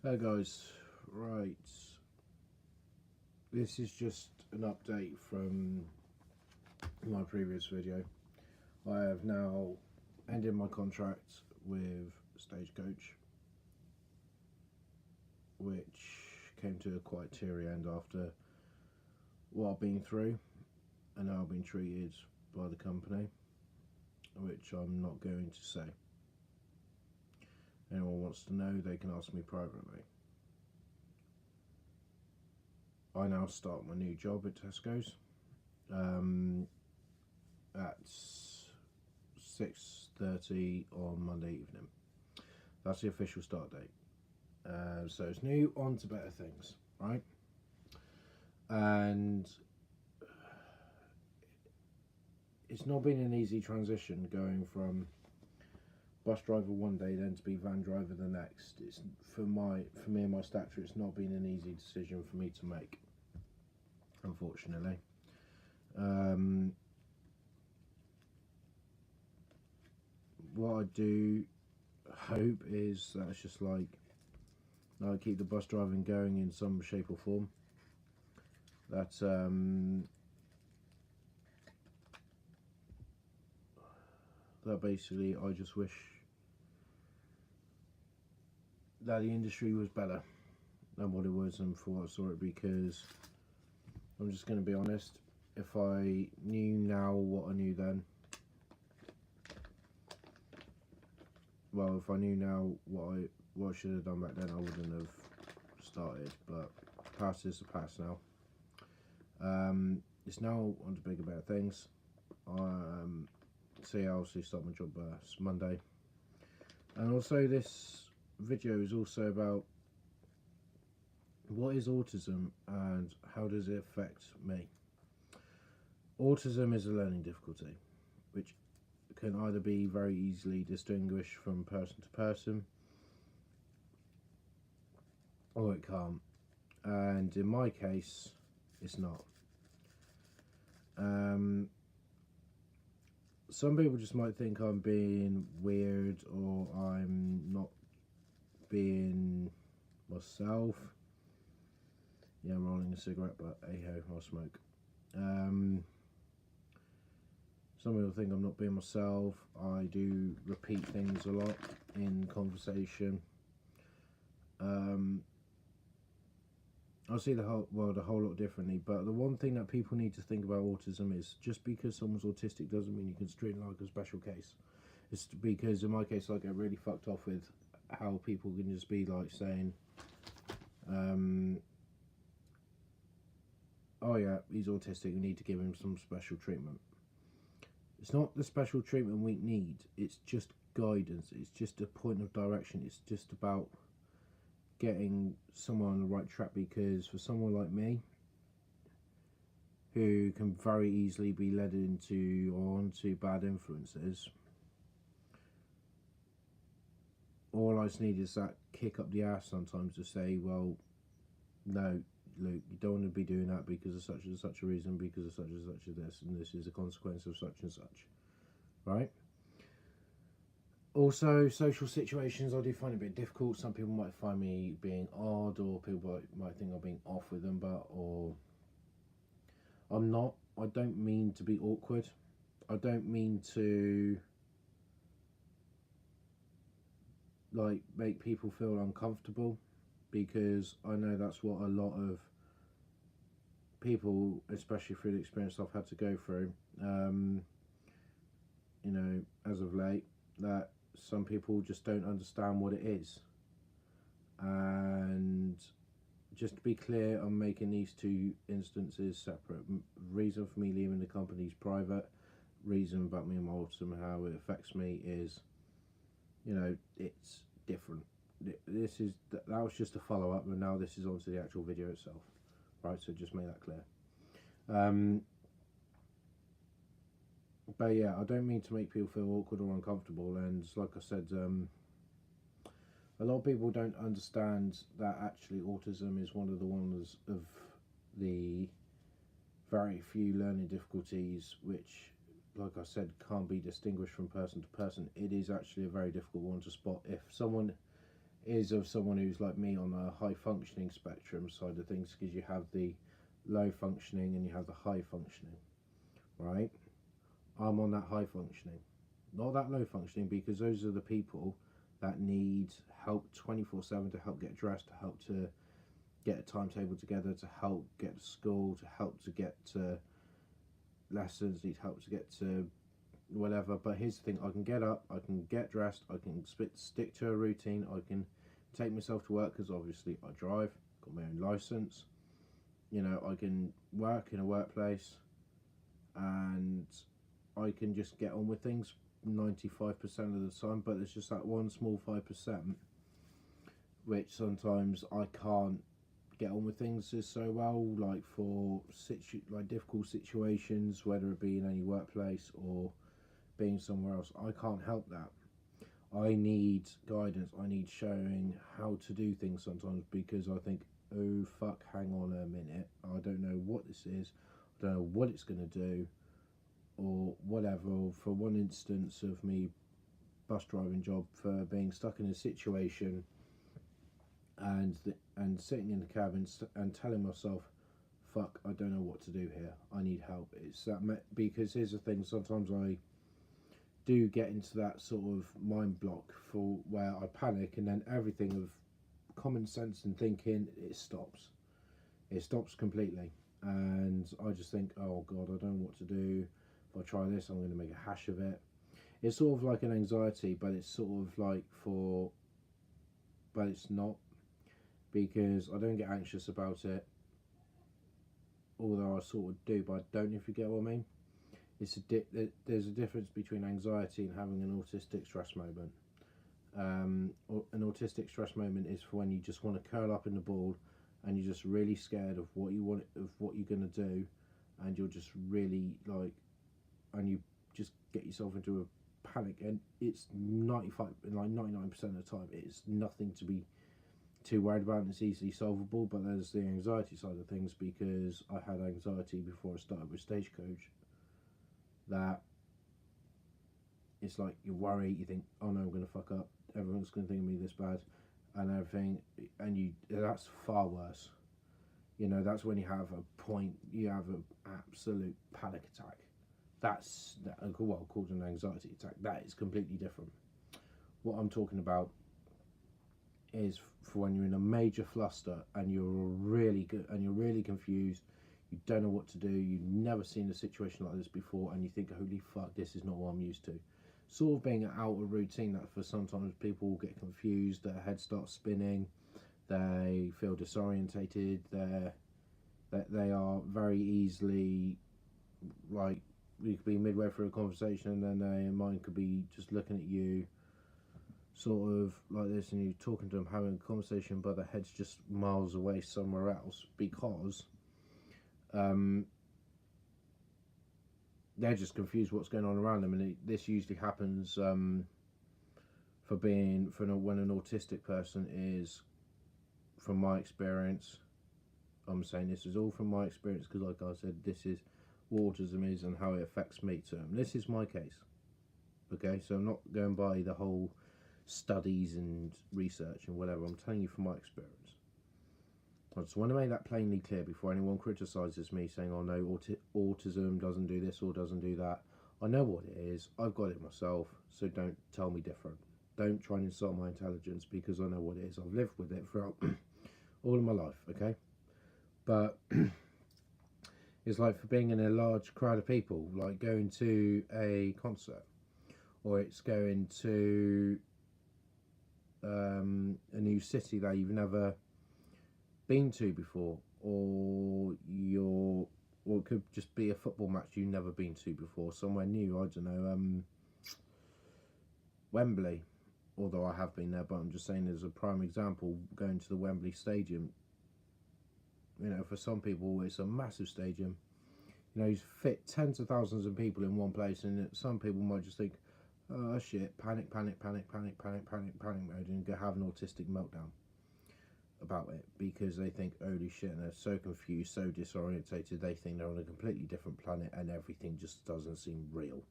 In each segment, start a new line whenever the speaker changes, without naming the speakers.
Hey guys, right, this is just an update from my previous video. I have now ended my contract with Stagecoach, which came to a quite teary end after what I've been through and how I've been treated by the company, which I'm not going to say. Anyone wants to know, they can ask me privately. I now start my new job at Tesco's at 6:30 on Monday evening. That's the official start date. So it's new, on to better things, right? And it's not been an easy transition going from bus driver one day then to be van driver the next. It's for me and my stature, it's not been an easy decision for me to make, unfortunately. What I do hope is that it's just like I keep the bus driving going in some shape or form. That that basically I just wish that the industry was better than what it was and for what I saw it, because I'm just going to be honest, if I knew now what I knew then, well, if I knew now what I should have done back then, I wouldn't have started. But past is the past now. It's now on to bigger, better things. So yeah, I'll obviously start my job Monday, and also this video is also about what is autism and how does it affect me. Autism is a learning difficulty which can either be very easily distinguished from person to person, or it can't, and in my case it's not. Some people just might think I'm being weird or I'm not being myself. Yeah, I'm rolling a cigarette, but hey ho, I'll smoke. Some people think I'm not being myself. I do repeat things a lot in conversation. I see the whole world a whole lot differently, but the one thing that people need to think about autism is just because someone's autistic doesn't mean you can treat it like a special case. It's because in my case I get really fucked off with how people can just be like saying, oh yeah, he's autistic, we need to give him some special treatment. It's not the special treatment we need, it's just guidance, it's just a point of direction, it's just about getting someone on the right track, because for someone like me who can very easily be led into or onto bad influences, all I just need is that kick up the ass sometimes to say, well, no, Luke, you don't want to be doing that because of such and such a reason, because of such and such as this, and this is a consequence of such and such, right? Also, social situations I do find a bit difficult. Some people might find me being odd, or people might think I'm being off with them, but or I'm not. I don't mean to be awkward. I don't mean to like make people feel uncomfortable, because I know that's what a lot of people, especially through the experience I've had to go through, you know, as of late, that some people just don't understand what it is. And just to be clear, I'm making these two instances separate. Reason for me leaving the company is private. Reason about me and my autism, how it affects me, is, you know, it's different. This is that was just a follow up, and now this is onto the actual video itself, right? So just make that clear. But yeah, I don't mean to make people feel awkward or uncomfortable, and like I said, a lot of people don't understand that actually autism is one of the very few learning difficulties which, like I said, can't be distinguished from person to person. It is actually a very difficult one to spot. If someone is of someone who's like me on the high functioning spectrum side of things, because you have the low functioning and you have the high functioning, right? I'm on that high functioning, not that low functioning, because those are the people that need help 24/7 to help get dressed, to help to get a timetable together, to help get to school, to help to get to lessons, need help to get to whatever. But here's the thing, I can get up, I can get dressed, I can stick to a routine, I can take myself to work, because obviously I drive, got my own license, you know, I can work in a workplace, and I can just get on with things 95% of the time. But there's just that one small 5% which sometimes I can't get on with things so well, like for difficult situations, whether it be in any workplace or being somewhere else. I can't help that. I need guidance, I need showing how to do things sometimes, because I think, oh fuck, hang on a minute, I don't know what this is, I don't know what it's going to do, or whatever. For one instance of me bus driving job, for being stuck in a situation and sitting in the cab and telling myself, fuck, I don't know what to do here, I need help. It's that because here's the thing, sometimes I do get into that sort of mind block for where I panic, and then everything of common sense and thinking, it stops completely, and I just think, oh god, I don't know what to do. If I try this, I'm going to make a hash of it. It's sort of like an anxiety, but it's sort of like but it's not, because I don't get anxious about it, although I sort of do, but I don't, if you get what I mean. There's a difference between anxiety and having an autistic stress moment. An autistic stress moment is for when you just want to curl up in the ball, and you're just really scared of what you're going to do, and you're just really like, and you just get yourself into a panic, and it's 99% of the time it's nothing to be too worried about, and it's easily solvable. But there's the anxiety side of things, because I had anxiety before I started with Stagecoach, that it's like you worry, you think, oh no, I'm going to fuck up, everyone's going to think of me this bad and everything, and that's far worse. You know, that's when you have an absolute panic attack. That's called an anxiety attack. That is completely different. What I'm talking about is for when you're in a major fluster and you're really good and you're really confused, you don't know what to do, you've never seen a situation like this before, and you think, holy fuck, this is not what I'm used to. Sort of being out of routine, that for sometimes people get confused, their head starts spinning, they feel disorientated, they are very easily, like, you could be midway through a conversation and then their mind could be just looking at you sort of like this, and you're talking to them, having a conversation, but their head's just miles away somewhere else, because they're just confused what's going on around them. And this usually happens when an autistic person is, from my experience, I'm saying this is all from my experience, because like I said, this is what autism is and how it affects me. So this is my case, okay? So I'm not going by the whole studies and research and whatever, I'm telling you from my experience. I just want to make that plainly clear before anyone criticises me saying, oh no, autism doesn't do this or doesn't do that. I know what it is, I've got it myself, so don't tell me different. Don't try and insult my intelligence, because I know what it is. I've lived with it throughout all of my life, okay? But it's like for being in a large crowd of people, like going to a concert, or it's going to a new city that you've never been to before, or it could just be a football match you've never been to before, somewhere new. I don't know, Wembley, although I have been there, but I'm just saying as a prime example, going to the Wembley Stadium. You know, for some people it's a massive stadium. You know, you fit tens of thousands of people in one place, and some people might just think, oh shit, panic mode, and go have an autistic meltdown about it, because they think, holy shit, and they're so confused, so disorientated, they think they're on a completely different planet and everything just doesn't seem real.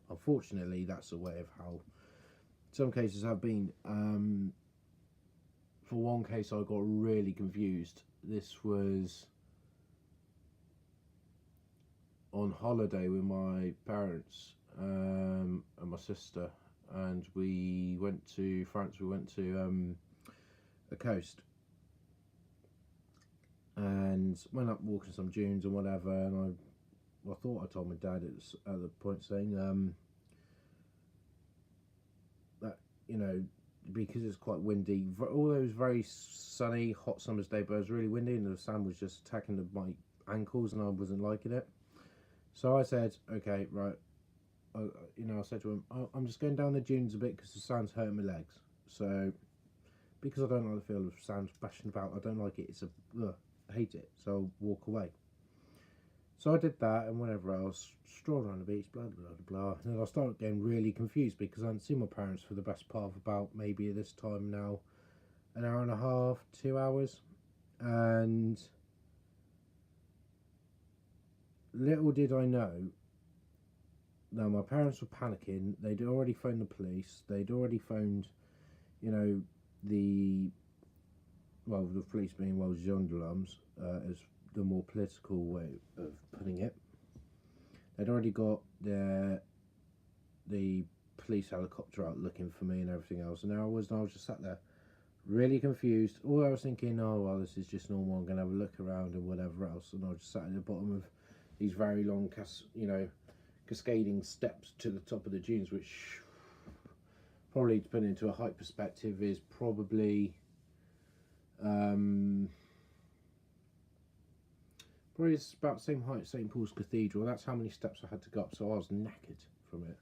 Unfortunately, that's a way of how some cases have been. for one case I got really confused. This was on holiday with my parents and my sister, and we went to France. We went to the coast and went up walking some dunes and whatever, and I thought I told my dad at the point saying that, you know, because it's quite windy, although it was very sunny, hot summer's day, but it was really windy and the sand was just attacking my ankles and I wasn't liking it. So I said, okay, right, you know, I said to him, I'm just going down the dunes a bit because the sand's hurting my legs. So, because I don't like the feel of sand splashing about, I don't like it, I hate it, so I'll walk away. So I did that and whatever else, strolled around the beach, blah, blah, blah, blah. And then I started getting really confused because I hadn't seen my parents for the best part of about maybe this time now, an hour and a half, 2 hours. And little did I know, now my parents were panicking. They'd already phoned the police. They'd already phoned, you know, the police being gendarmes, as the more political way of putting it. They'd already got the police helicopter out looking for me and everything else, and I was just sat there really confused. All I was thinking, oh well, this is just normal, I'm gonna have a look around and whatever else. And I was just sat at the bottom of these very long cascading steps to the top of the dunes, which probably, to put it into a height perspective, is probably it's about the same height as St Paul's Cathedral. That's how many steps I had to go up, so I was knackered from it.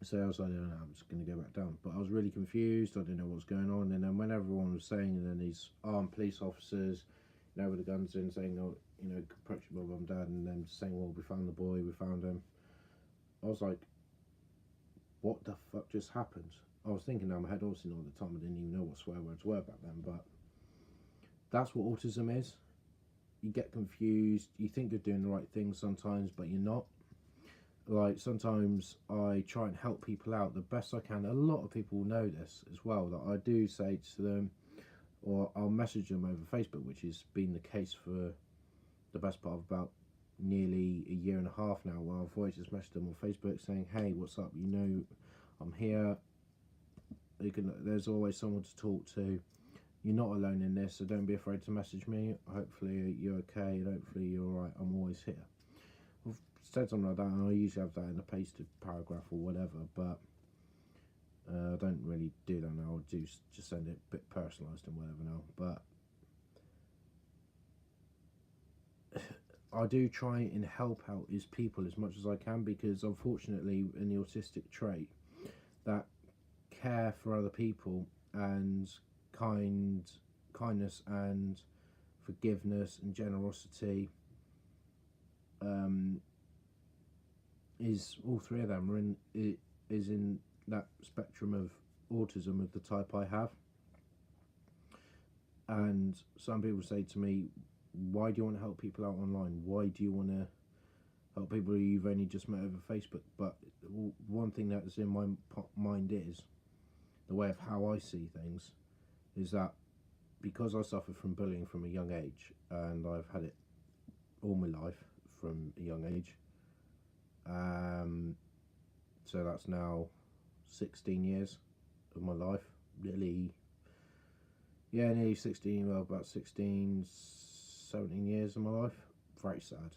So I was like, no, I'm just going to go back down. But I was really confused. I didn't know what was going on. And then when everyone was saying, and then these armed police officers, you know, with the guns in, saying, oh, you know, approach my mum and dad, and then saying, well, we found the boy, we found him. I was like, what the fuck just happened? I was thinking in my head, obviously not at the time, I didn't even know what swear words were back then, but that's what autism is. You get confused, you think you're doing the right thing sometimes, but you're not. Like, sometimes I try and help people out the best I can. A lot of people know this as well, that I do say to them, or I'll message them over Facebook, which has been the case for the best part of about nearly a year and a half now, where I've always just messaged them on Facebook saying, hey, what's up, you know, I'm here. There's always someone to talk to. You're not alone in this, so don't be afraid to message me. Hopefully you're okay, and hopefully you're alright. I'm always here. I've said something like that, and I usually have that in a pasted paragraph or whatever, but I don't really do that now. I do just send it a bit personalised and whatever now, but I do try and help out his people as much as I can, because unfortunately in the autistic trait, that care for other people and kindness and forgiveness and generosity is, all three of them are is in that spectrum of autism of the type I have. And some people say to me, why do you want to help people out online? Why do you want to help people who you've only just met over Facebook? But one thing that is in my mind is, the way of how I see things, is that because I suffered from bullying from a young age, and I've had it all my life from a young age, so that's now 16 years of my life, nearly 16, well, about 16, 17 years of my life. Very sad.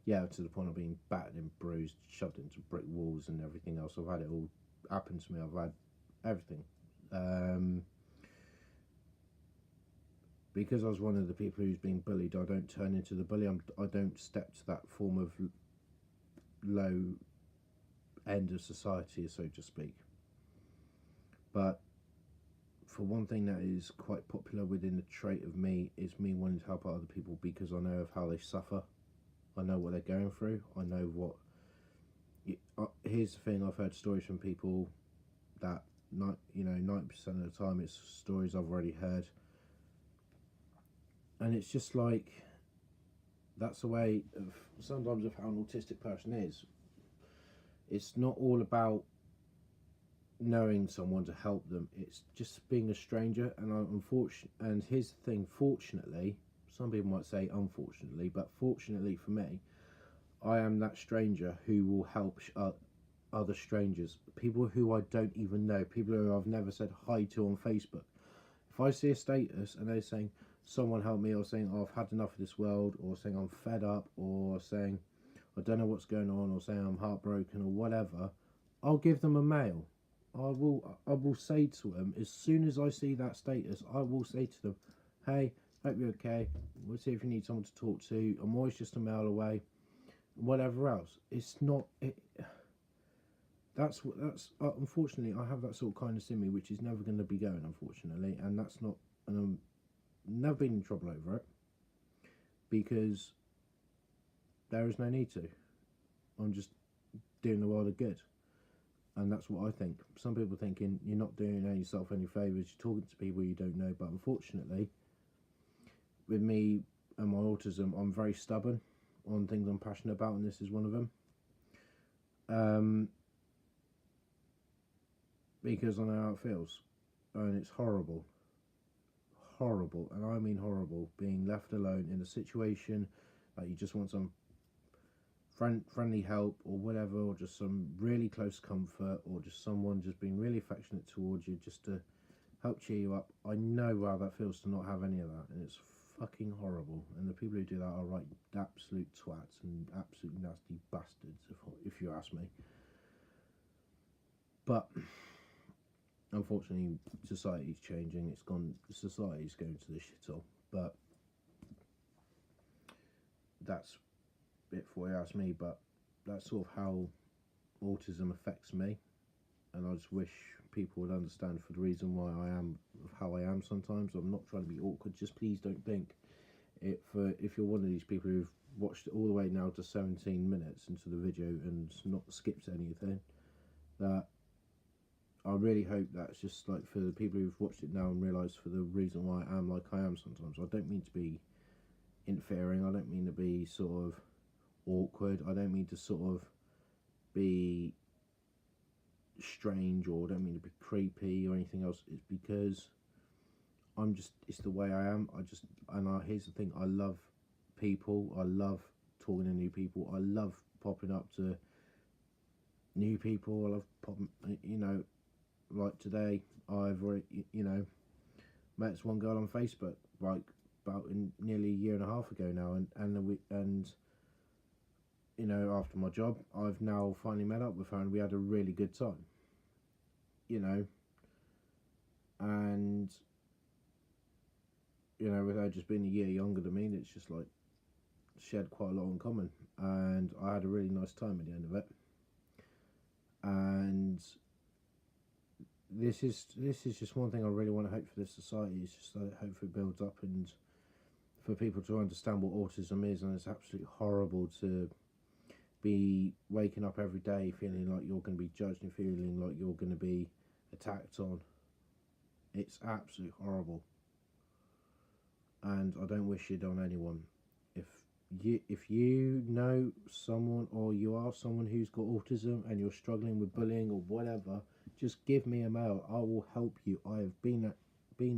Yeah, to the point of being battered and bruised, shoved into brick walls and everything else. I've had it all happen to me. I've had everything. Because I was one of the people who's been bullied, I don't turn into the bully. I don't step to that form of low end of society, so to speak. But for one thing that is quite popular within the trait of me is me wanting to help out other people, because I know of how they suffer. I know what they're going through. I know what... here's the thing, I've heard stories from people that 90% of the time it's stories I've already heard, and it's just like, that's the way of sometimes of how an autistic person is. It's not all about knowing someone to help them. It's just being a stranger. And and here's the thing, fortunately, some people might say unfortunately, but fortunately for me, I am that stranger who will help other strangers, people who I don't even know, people who I've never said hi to on Facebook. If I see a status and they're saying someone help me, or saying, oh, I've had enough of this world, or saying I'm fed up, or saying I don't know what's going on, or saying I'm heartbroken, or whatever, I'll give them a mail. I will say to them, as soon as I see that status, I will say to them, hey, hope you're okay, we'll see if you need someone to talk to, I'm always just a mail away, whatever else. It's not it. That's unfortunately, I have that sort of kindness in me, which is never going to be going, unfortunately, and that's not, and I'm never been in trouble over it, because there is no need to. I'm just doing the world a good, and that's what I think. Some people thinking you're not doing yourself any favours, you're talking to people you don't know, but unfortunately, with me and my autism, I'm very stubborn on things I'm passionate about, and this is one of them. Because I know how it feels, and it's horrible, and I mean horrible, being left alone in a situation that you just want some friendly help or whatever, or just some really close comfort, or just someone just being really affectionate towards you, just to help cheer you up. I know how that feels to not have any of that, and it's fucking horrible. And the people who do that are right absolute twats and absolute nasty bastards, if you ask me. But unfortunately, society's changing. Society's going to the shithole. But that's it for you ask me. But that's sort of how autism affects me, and I just wish people would understand for the reason why I am how I am sometimes. I'm not trying to be awkward. Just please don't think it. If you're one of these people who've watched it all the way now to 17 minutes into the video and not skipped anything, that I really hope that's just like for the people who've watched it now and realised for the reason why I am like I am sometimes. I don't mean to be interfering, I don't mean to be sort of awkward, I don't mean to sort of be strange, or I don't mean to be creepy or anything else. It's because it's the way I am. Here's the thing, I love people, I love talking to new people, I love popping up to new people, I love popping, like today, I've already, met this one girl on Facebook, like about nearly a year and a half ago now, and after my job, I've now finally met up with her, and we had a really good time, and with her just being a year younger than me, it's just like shared quite a lot in common, and I had a really nice time at the end of it. And this is just one thing I really want to hope for this society, is just that hopefully it builds up, and for people to understand what autism is. And it's absolutely horrible to be waking up every day feeling like you're going to be judged and feeling like you're going to be attacked on. It's absolutely horrible, and I don't wish it on anyone. If you know someone, or you are someone who's got autism and you're struggling with bullying or whatever, just give me a mail. I will help you. I have been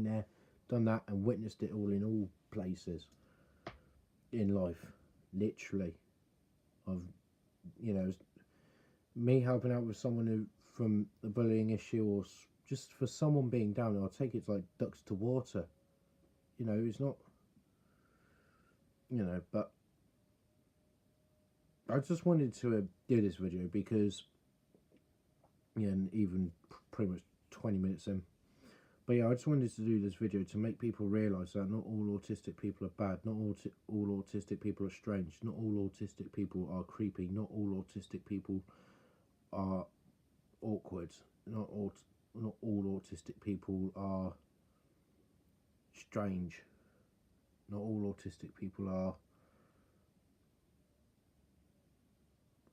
there, done that, and witnessed it all in all places in life. Literally, me helping out with someone who from a bullying issue, or just for someone being down, I'll take it like ducks to water. It's not, but I just wanted to do this video because, and even pretty much 20 minutes in, but yeah, I just wanted to do this video to make people realise that not all autistic people are bad, not all autistic people are strange, not all autistic people are creepy, not all autistic people are awkward, not all autistic people are strange, not all autistic people are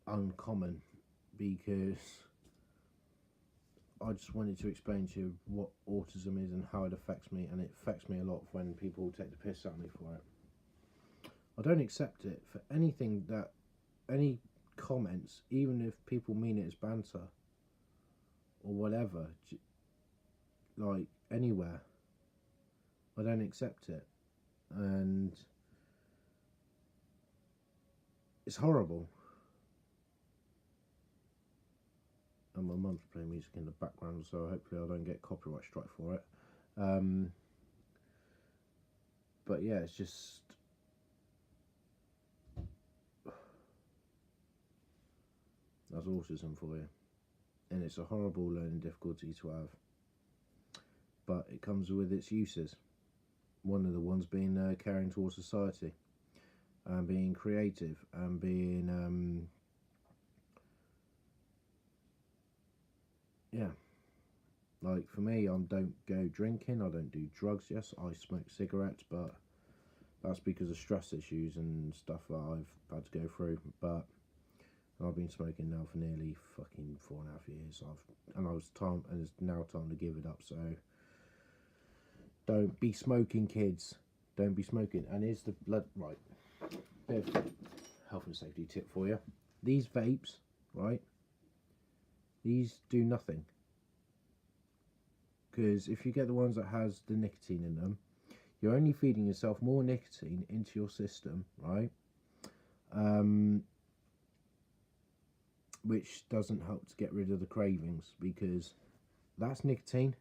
uncommon. Because I just wanted to explain to you what autism is and how it affects me, and it affects me a lot when people take the piss out of me for it. I don't accept it for anything, any comments, even if people mean it as banter, or whatever, like anywhere. I don't accept it, and it's horrible. And my mum's playing music in the background, so hopefully I don't get copyright strike for it. But yeah, it's just, that's autism for you, and it's a horrible learning difficulty to have, but it comes with its uses. One of the ones being caring towards society, and being creative, and being yeah, like for me, I don't go drinking, I don't do drugs. Yes, I smoke cigarettes, but that's because of stress issues and stuff that I've had to go through. But I've been smoking now for nearly fucking 4.5 years. And it's now time to give it up. So don't be smoking, kids. Don't be smoking. And here's the right, bit of health and safety tip for you. These vapes, right? These do nothing. Because if you get the ones that has the nicotine in them, you're only feeding yourself more nicotine into your system, right? Which doesn't help to get rid of the cravings, because that's nicotine,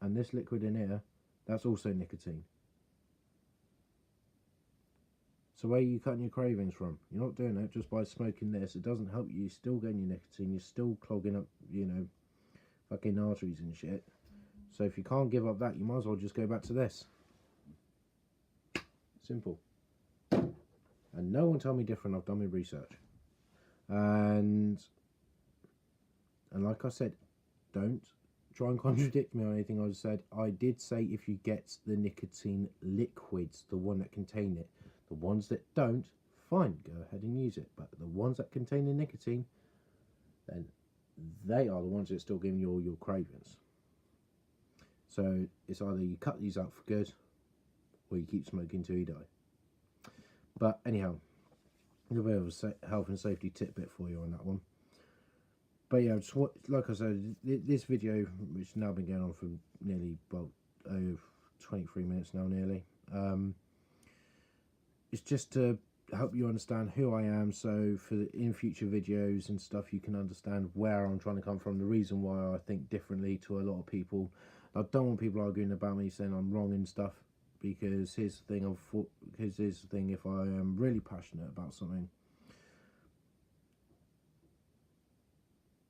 and this liquid in here, that's also nicotine. So where are you cutting your cravings from? You're not doing it just by smoking this. It doesn't help you. You're still getting your nicotine. You're still clogging up, fucking arteries and shit. So if you can't give up that, you might as well just go back to this. Simple. And no one tell me different. I've done my research. And like I said, don't try and contradict me on anything I said. I did say if you get the nicotine liquids, the one that contain it. The ones that don't, fine, go ahead and use it. But the ones that contain the nicotine, then they are the ones that are still giving you all your cravings. So it's either you cut these out for good, or you keep smoking till you die. But anyhow, a bit of a health and safety tidbit for you on that one. But yeah, just like I said, this video, which has now been going on for nearly 23 minutes now, nearly. It's just to help you understand who I am, so in future videos and stuff you can understand where I'm trying to come from, the reason why I think differently to a lot of people. I don't want people arguing about me saying I'm wrong and stuff, because here's the thing, if I am really passionate about something,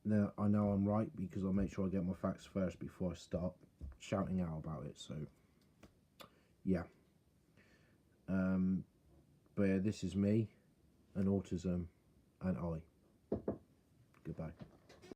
now I know I'm right, because I'll make sure I get my facts first before I start shouting out about it. So yeah. But yeah, this is me, and autism, and I. Goodbye.